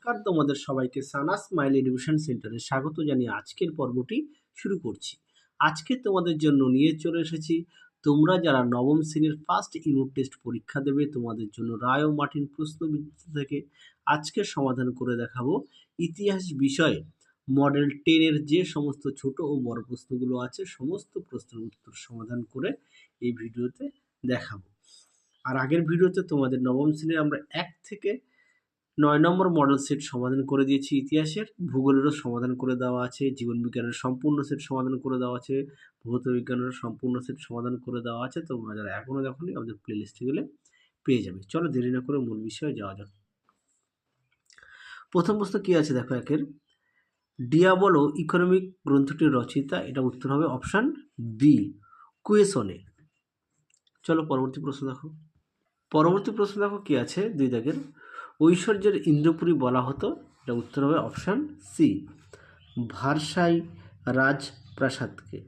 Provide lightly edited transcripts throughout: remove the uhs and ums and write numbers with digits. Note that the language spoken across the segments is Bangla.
নমস্কার তোমাদের সবাইকে সানা স্মাইল এডুকেশন সেন্টারে স্বাগত জানিয়ে আজকের পর্বটি শুরু করছি। আজকে তোমাদের জন্য নিয়ে চলে এসেছি তোমরা যারা নবম শ্রেণীর ফার্স্ট ইউনিট টেস্ট পরীক্ষা দেবে তোমাদের জন্য রায় ও মার্টিন প্রশ্নবিচিত্র থেকে আজকে সমাধান করে দেখাবো ইতিহাস বিষয়ে মডেল 10 এর যে সমস্ত ছোট ও বড় প্রশ্নগুলো আছে সমস্ত প্রশ্নের উত্তর সমাধান করে এই ভিডিওতে দেখাবো। আর আগের ভিডিওতে তোমাদের নবম শ্রেণীর আমরা 1 থেকে 9 নম্বর মডেল সেট সমাধান করে দিয়েছি, ইতিহাসের ভূগোলেরও সমাধান করে দেওয়া আছে, জীবন বিজ্ঞানের সম্পূর্ণ সেট সমাধান করে দেওয়া আছে, ভৌত বিজ্ঞানের সম্পূর্ণ সেট সমাধান করে দেওয়া আছে। তোমরা যারা এখনো দেখোনি আমাদের প্লেলিস্টে গেলে পেয়ে যাবে। চলো দেরি না করে মূল বিষয়ে যাওয়া যাক। প্রথম প্রশ্ন কি আছে দেখো, একের ডিয়াবলো ইকোনমিক গ্রন্থটির রচয়িতা, এটা উত্তর হবে অপশান বি কুয়েসনে। চলো পরবর্তী প্রশ্ন দেখো। পরবর্তী প্রশ্ন দেখো কি আছে, 2 দাগের ঐশ্বর্যের ইন্দ্রপুরী বলা হতো, এটা উত্তর হবে অপশান সি ভারসাই রাজপ্রাসাদকে।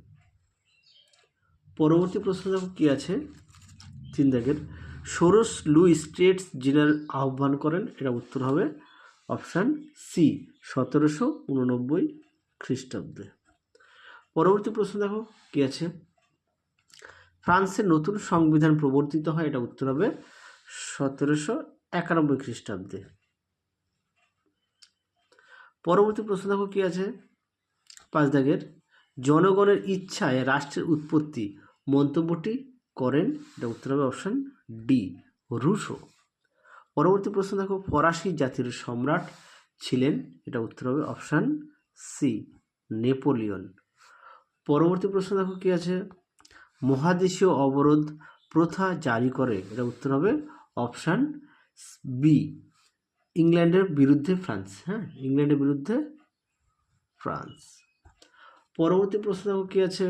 পরবর্তী প্রশ্ন দেখো কি আছে, 3 দাগের ষোড়শ লুই স্টেটস জেনারেল আহ্বান করেন, এটা উত্তর হবে অপশান সি 1789 খ্রিস্টাব্দে। পরবর্তী প্রশ্ন দেখো কি আছে, ফ্রান্সের নতুন সংবিধান প্রবর্তিত হয়, এটা উত্তর হবে 1791 খ্রিস্টাব্দে। পরবর্তী প্রশ্ন দেখো কি আছে, 5 দাগের জনগণের ইচ্ছায় রাষ্ট্রের উৎপত্তি মন্তব্যটি করেন, এটা উত্তর হবে অপশান ডি রুশো। পরবর্তী প্রশ্ন দেখো ফরাসি জাতির সম্রাট ছিলেন, এটা উত্তর হবে অপশান সি নেপোলিয়ন। পরবর্তী প্রশ্ন দেখো কি আছে, মহাদেশীয় অবরোধ প্রথা জারি করে, এটা উত্তর হবে অপশান বি ইংল্যান্ডের বিরুদ্ধে ফ্রান্স। ইংল্যান্ডের বিরুদ্ধে ফ্রান্স। পরবর্তী প্রশ্ন দেখো কি আছে,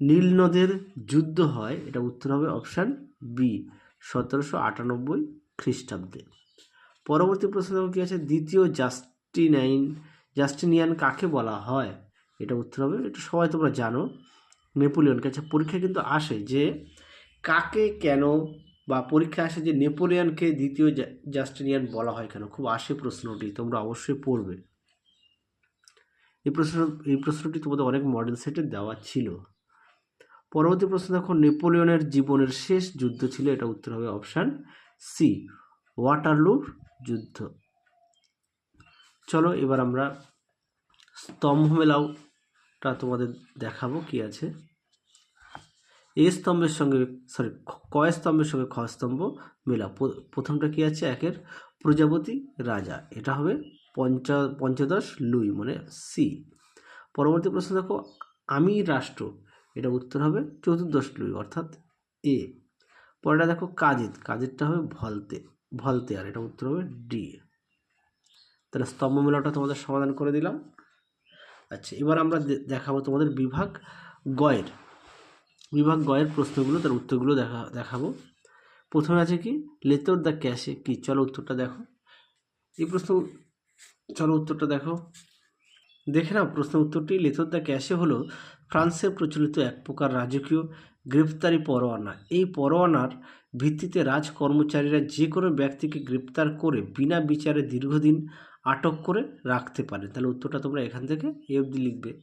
নীল নদের যুদ্ধ হয়, এটা উত্তর হবে অপশান বি 1798 খ্রিস্টাব্দে। পরবর্তী প্রশ্ন দেখো কি আছে, দ্বিতীয় জাস্টিনিয়ান কাকে বলা হয়, এটা উত্তর হবে, এটা সবাই তোমরা জানো, নেপোলিয়নকে। আচ্ছা পরীক্ষা কিন্তু আসে যে কাকে কেন, বা পরীক্ষা আসে যে নেপোলিয়নকে দ্বিতীয় জাস্টিনিয়ান বলা হয় কেন, খুব আসে প্রশ্নটি, তোমরা অবশ্যই পড়বে। এই প্রশ্নটি তোমাদের অনেক মডেল সেটে দেওয়া ছিল। পরবর্তী প্রশ্ন দেখো নেপোলিয়নের জীবনের শেষ যুদ্ধ ছিল, এটা উত্তর হবে অপশান সি ওয়াটারলুর যুদ্ধ। চলো এবার আমরা স্তম্ভ মেলাওটা তোমাদের দেখাবো কি আছে। এ স্তম্ভের সঙ্গে ক স্তম্ভের সঙ্গে খ স্তম্ভ মেলা। প্রথমটা কি আছে, একের প্রজাপতি রাজা, এটা হবে পঞ্চদশ লুই মানে সি। পরবর্তী প্রশ্ন দেখো আমি রাষ্ট্র, এটা উত্তর হবে চতুর্দশ লুই অর্থাৎ এ। পরেরটা দেখো কাজেরটা হবে ভলতেয়ার, এটা উত্তর হবে ডি। তাহলে স্তম্ভ মেলাটা তোমাদের সমাধান করে দিলাম। আচ্ছা এবার আমরা দেখাবো তোমাদের বিভাগ গয়ের প্রশ্নগুলো, তার উত্তরগুলো দেখাবো। প্রথমে আছে কি লেতর দ্য ক্যাশে কি, চলো উত্তরটা দেখো। এই প্রশ্ন চলো উত্তরটা দেখো, দেখে নাও প্রশ্ন উত্তরটি। লেতর দ্য ক্যাশে হলো ফ্রান্সে প্রচলিত এক প্রকার রাজকীয় গ্রেপ্তারি পরোয়ানা। এই পরোয়ানার ভিত্তিতে রাজ কর্মচারীরা যে কোনো ব্যক্তিকে গ্রেপ্তার করে বিনা বিচারে দীর্ঘদিন আটক করে রাখতে পারে। তাহলে উত্তরটা তোমরা এখান থেকে এ অবধি লিখবে।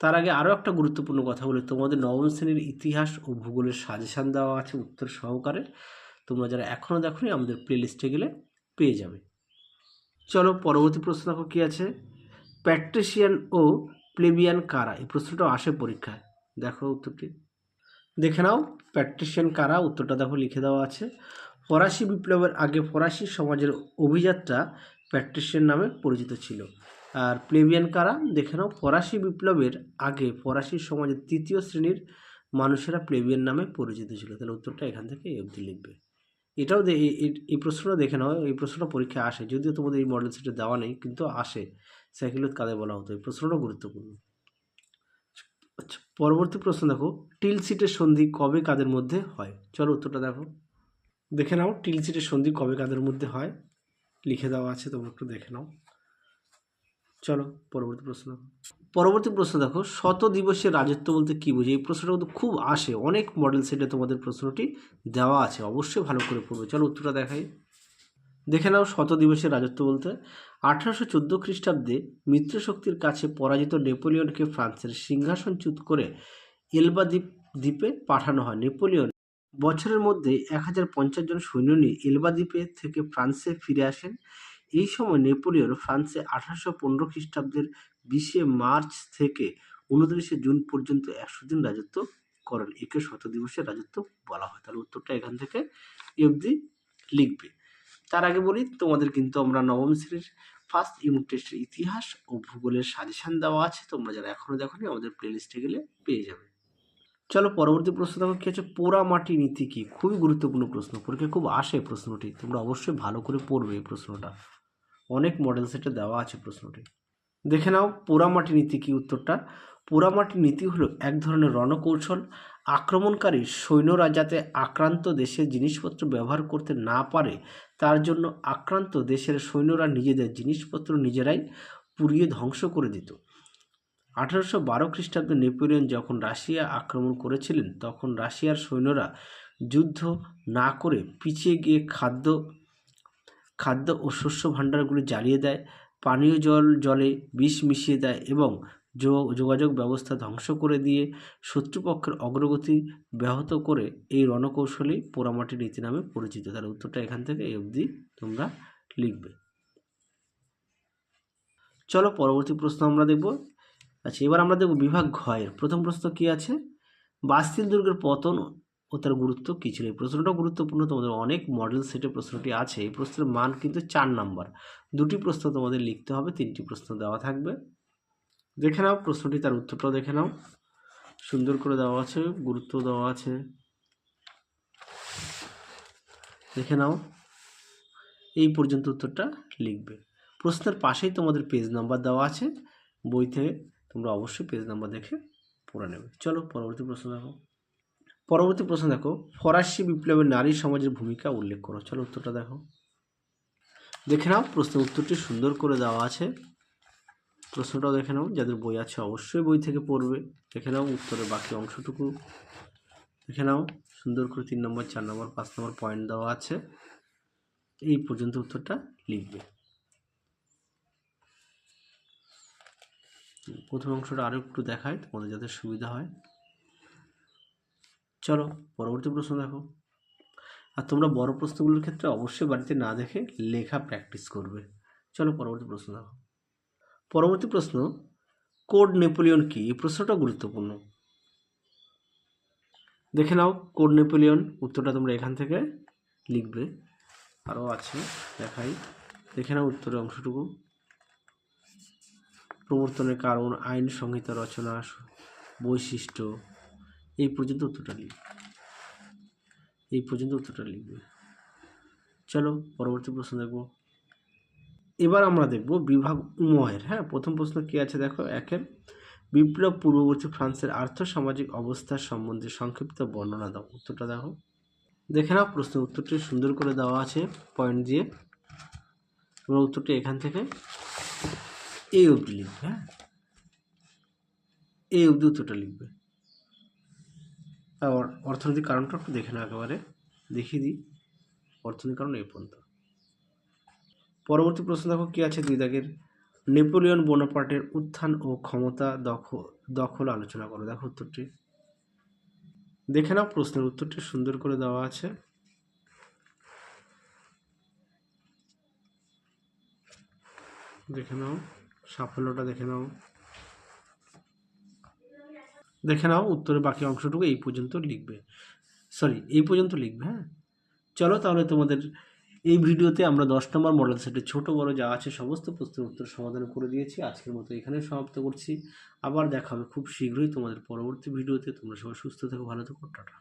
তার আগে আরও একটা গুরুত্বপূর্ণ কথা বলি, তোমাদের নবম শ্রেণীর ইতিহাস ও ভূগোলের সাজেশান দেওয়া আছে উত্তর সহকারে, তোমরা যারা এখনও দেখোনি আমাদের প্লেলিস্টে গেলে পেয়ে যাবে। চলো পরবর্তী প্রশ্ন দেখো কী আছে, প্যাট্রিশিয়ান ও প্লেবিয়ান কারা, এই প্রশ্নটাও আসে পরীক্ষায়। দেখো উত্তরটি দেখে নাও, প্যাট্রিশিয়ান কারা, উত্তরটা দেখো লিখে দেওয়া আছে। ফরাসি বিপ্লবের আগে ফরাসি সমাজের অভিজাতরা প্যাট্রিশিয়ান নামে পরিচিত ছিল। আর প্লেবিয়ান কারা, দেখে নাও, ফরাসি বিপ্লবের আগে ফরাসি সমাজের তৃতীয় শ্রেণীর মানুষেরা প্লেবিয়ান নামে পরিচিত ছিল। তাহলে উত্তরটা এখান থেকে এই অবধি লিখবে। এটাও এই প্রশ্নটা দেখে নাও, এই প্রশ্নটা পরীক্ষায় আসে, যদিও তোমাদের এই মডেল সেটে দেওয়া নেই কিন্তু আসে, সাইকেলত কাদের বলা হতো, এই প্রশ্নটা গুরুত্বপূর্ণ। আচ্ছা পরবর্তী প্রশ্ন দেখো, টিলসিটের সন্ধি কবে কাদের মধ্যে হয়, চলো উত্তরটা দেখো। দেখে নাও টিলসিটের সন্ধি কবে কাদের মধ্যে হয়, লিখে দেওয়া আছে, তোমরা একটু দেখে নাও। চলো পরবর্তী প্রশ্ন দেখো, শত দিবসের রাজত্ব বলতে কী বোঝে, এই প্রশ্নটা কিন্তু খুব আসে, অনেক মডেল সেটে তোমাদের প্রশ্নটি দেওয়া আছে, অবশ্যই ভালো করে পড়বে। চলো উত্তরটা দেখাই। দেখে নাও শত দিবসের রাজত্ব বলতে 1814 খ্রিস্টাব্দে মিত্রশক্তির কাছে পরাজিত নেপোলিয়নকে ফ্রান্সের সিংহাসনচ্যুত করে এলবা দ্বীপে পাঠানো হয়। নেপোলিয়ন বছরের মধ্যে 1050 জন সৈন্য নিয়ে এলবা দ্বীপে থেকে ফ্রান্সে ফিরে আসেন। এই সময় নেপোলিয়ন ফ্রান্সে 1815 খ্রিস্টাব্দের 20 মার্চ থেকে 29 জুন পর্যন্ত 100 দিন রাজত্ব করেন। একে শত দিবসের রাজত্ব বলা হয়। তাহলে উত্তরটা এখান থেকে এই অবধি লিখবে। তার আগে বলি তোমাদের কিন্তু আমরা নবম শ্রেণীর ফার্স্ট ইউনিট টেস্টের ইতিহাস ও ভূগোলের সাজেশন দেওয়া আছে, তোমরা যারা এখনো দেখোনি আমাদের প্লেলিস্টে গেলে পেয়ে যাবে। চলো পরবর্তী প্রশ্ন দেখো কি আছে, পোড়ামাটি নীতি কি? খুবই গুরুত্বপূর্ণ প্রশ্ন, পরীক্ষায় খুব আসে প্রশ্নটি, তোমরা অবশ্যই ভালো করে পড়বে এই প্রশ্নটা, অনেক মডেল সেটে দেওয়া আছে প্রশ্নটি। দেখে নাও পোড়ামাটি নীতি কি উত্তরটা। পোড়ামাটি নীতি হলো এক ধরনের রণকৌশল, আক্রমণকারী সৈন্যরা যাতে আক্রান্ত দেশের জিনিসপত্র ব্যবহার করতে না পারে তার জন্য আক্রান্ত দেশের সৈন্যরা নিজেদের জিনিসপত্র নিজেরাই পুড়িয়ে ধ্বংস করে দিত। 1812 খ্রিস্টাব্দে নেপোলিয়ন যখন রাশিয়া আক্রমণ করেছিলেন তখন রাশিয়ার সৈন্যরা যুদ্ধ না করে পিছিয়ে গিয়ে খাদ্য ও শস্য ভাণ্ডারগুলি জ্বালিয়ে দেয়, পানীয় জলে বিষ মিশিয়ে দেয় এবং যোগাযোগ ব্যবস্থা ধ্বংস করে দিয়ে শত্রুপক্ষের অগ্রগতি ব্যাহত করে। এই রণকৌশলই পোড়ামাটি নীতি নামে পরিচিত। তার উত্তরটা এখান থেকে এই অবধি তোমরা লিখবে। চলো পরবর্তী প্রশ্ন আমরা দেখব। আচ্ছা, এবার আমরা দেখব বিভাগ ঘয়ের প্রথম প্রশ্ন কি আছে, বাস্তিল দুর্গের পতন ও তার গুরুত্ব কী ছিল? এই প্রশ্নটাও গুরুত্বপূর্ণ, তোমাদের অনেক মডেল সেটে প্রশ্নটি আছে। এই প্রশ্নের মান কিন্তু 4 নাম্বার, 2টি প্রশ্ন তোমাদের লিখতে হবে, 3টি প্রশ্ন দেওয়া থাকবে। দেখে নাও প্রশ্নটি, তার উত্তরটাও দেখে নাও, সুন্দর করে দেওয়া আছে, গুরুত্ব দেওয়া আছে, দেখে নাও। এই পর্যন্ত উত্তরটা লিখবে। প্রশ্নের পাশেই তোমাদের পেজ নাম্বার দেওয়া আছে, বই থেকে তোমরা অবশ্যই পেজ নাম্বার দেখে পড়ে নেবে। চলো পরবর্তী প্রশ্ন দেখো। পরবর্তী প্রশ্ন দেখো, ফরাসি বিপ্লবে নারী সমাজের ভূমিকা উল্লেখ করো। চলো উত্তরটা দেখো, দেখে নাও। প্রশ্নের উত্তরটি সুন্দর করে দেওয়া আছে, প্রশ্নটাও দেখে নাও, যাদের বই আছে অবশ্যই বই থেকে পড়বে। দেখে নাও উত্তরের বাকি অংশটুকু দেখে নাও সুন্দর করে, 3 নম্বর 4 নম্বর 5 নম্বর পয়েন্ট দেওয়া আছে, এই পর্যন্ত উত্তরটা লিখবে। প্রথম অংশটা আরও একটু দেখায় তোমাদের যাতে সুবিধা হয়। চলো পরবর্তী প্রশ্ন দেখো। আর তোমরা বড় প্রশ্নগুলোর ক্ষেত্রে অবশ্যই বাড়িতে না দেখে লেখা প্র্যাকটিস করবে। চলো পরবর্তী প্রশ্ন দেখো। পরবর্তী প্রশ্ন, কোড নেপোলিয়ন কি? এই প্রশ্নটা গুরুত্বপূর্ণ। দেখে নাও কোড নেপোলিয়ন, উত্তরটা তোমরা এখান থেকে লিখবে, আরও আছে দেখাই। দেখে নাও উত্তরের অংশটুকু, প্রবর্তনের কারণ, আইন সংহিতা রচনা, বৈশিষ্ট্য, এই পর্যন্ত উত্তরটা লিখবে, এই পর্যন্ত উত্তরটা লিখবে। চলো পরবর্তী প্রশ্ন দেখব। এবার আমরা দেখব বিভাগ উময়ের। হ্যাঁ, প্রথম প্রশ্ন কি আছে দেখো, 1 বিপ্লব পূর্ববর্তী ফ্রান্সের আর্থসামাজিক অবস্থার সম্বন্ধে সংক্ষিপ্ত বর্ণনা দাও। উত্তরটা দেখো, দেখে নাও প্রশ্নের উত্তরটি সুন্দর করে দেওয়া আছে পয়েন্ট দিয়ে, তোমরা উত্তরটি এখান থেকে এই অবধি লিখবে। হ্যাঁ, এই অবধি উত্তরটা লিখবে। আর অর্থনৈতিক কারণটা একটু দেখে নাও, একেবারে দেখিয়ে দিই অর্থনৈতিক কারণ এই পর্যন্ত। পরবর্তী প্রশ্ন দেখো কি আছে 2 দাগের, নেপোলিয়ন বোনাপার্টের উত্থান ও ক্ষমতা দখল আলোচনা করো। দেখো উত্তরটি দেখে নাও, প্রশ্নের উত্তরটি সুন্দর করে দেওয়া আছে, দেখে নাও, সাফল্যটা দেখে নাও, দেখে নাও উত্তরের বাকি অংশটুকু এই পর্যন্ত লিখবে, এই পর্যন্ত লিখবে। হ্যাঁ, চলো তাহলে তোমাদের এই ভিডিওতে আমরা 10 নম্বর মডেল সেটের ছোট বড় যা আছে সমস্ত প্রশ্নের উত্তর সমাধান করে দিয়েছি। আজকের মতো এখানে সমাপ্ত করছি, আবার দেখা হবে খুব শীঘ্রই তোমাদের পরবর্তী ভিডিওতে। তোমরা সবাই সুস্থ থেকো, ভালো থেকো, টাটা।